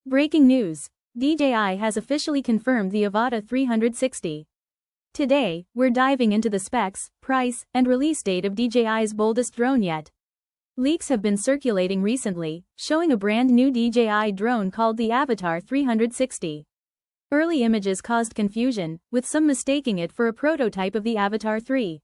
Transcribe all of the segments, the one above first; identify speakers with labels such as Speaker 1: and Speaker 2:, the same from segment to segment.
Speaker 1: Breaking news. DJI has officially confirmed the Avata 360. Today, we're diving into the specs, price, and release date of DJI's boldest drone yet. Leaks have been circulating recently, showing a brand new DJI drone called the Avata 360. Early images caused confusion, with some mistaking it for a prototype of the Avata 3.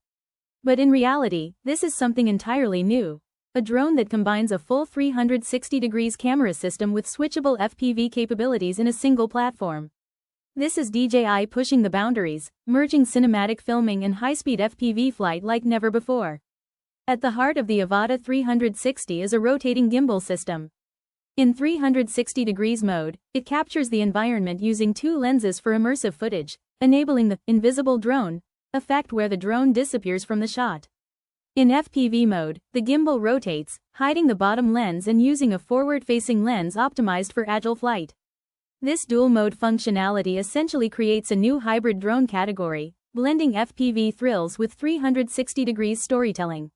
Speaker 1: But in reality, this is something entirely new. A drone that combines a full 360-degree camera system with switchable FPV capabilities in a single platform. This is DJI pushing the boundaries, merging cinematic filming and high-speed FPV flight like never before. At the heart of the Avata 360 is a rotating gimbal system. In 360 mode, it captures the environment using two lenses for immersive footage, enabling the invisible drone effect where the drone disappears from the shot. In FPV mode, the gimbal rotates, hiding the bottom lens and using a forward-facing lens optimized for agile flight. This dual-mode functionality essentially creates a new hybrid drone category, blending FPV thrills with 360 storytelling.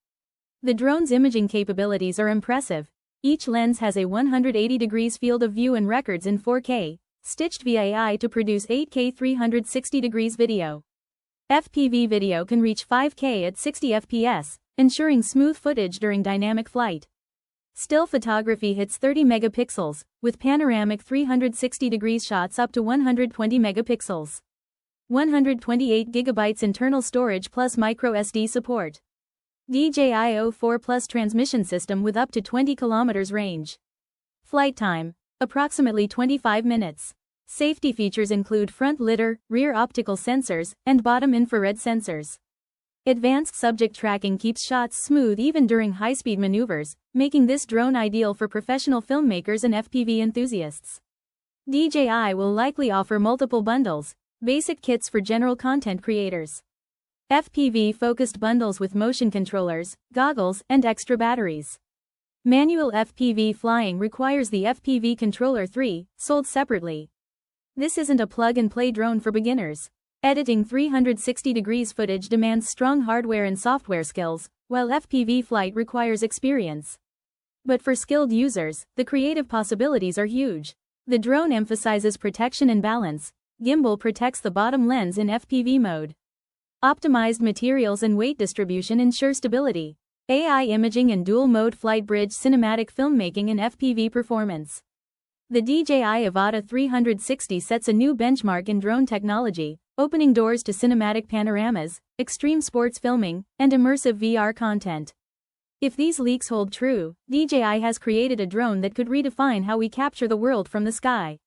Speaker 1: The drone's imaging capabilities are impressive. Each lens has a 180 field of view and records in 4K, stitched via AI to produce 8K 360 video. FPV video can reach 5K at 60 FPS, ensuring smooth footage during dynamic flight. Still photography hits 30 megapixels, with panoramic 360 shots up to 120 megapixels. 128 GB internal storage plus microSD support. DJI O4 Plus transmission system with up to 20 km range. Flight time, approximately 25 minutes. Safety features include front lidar, rear optical sensors, and bottom infrared sensors. Advanced subject tracking keeps shots smooth even during high-speed maneuvers, making this drone ideal for professional filmmakers and FPV enthusiasts. DJI will likely offer multiple bundles, basic kits for general content creators, FPV-focused bundles with motion controllers, goggles, and extra batteries. Manual FPV flying requires the FPV Controller 3, sold separately. This isn't a plug-and-play drone for beginners. Editing 360 footage demands strong hardware and software skills, while FPV flight requires experience. But for skilled users, the creative possibilities are huge. The drone emphasizes protection and balance. Gimbal protects the bottom lens in FPV mode. Optimized materials and weight distribution ensure stability. AI imaging and dual-mode flight bridge cinematic filmmaking and FPV performance. The DJI Avata 360 sets a new benchmark in drone technology, opening doors to cinematic panoramas, extreme sports filming, and immersive VR content. If these leaks hold true, DJI has created a drone that could redefine how we capture the world from the sky.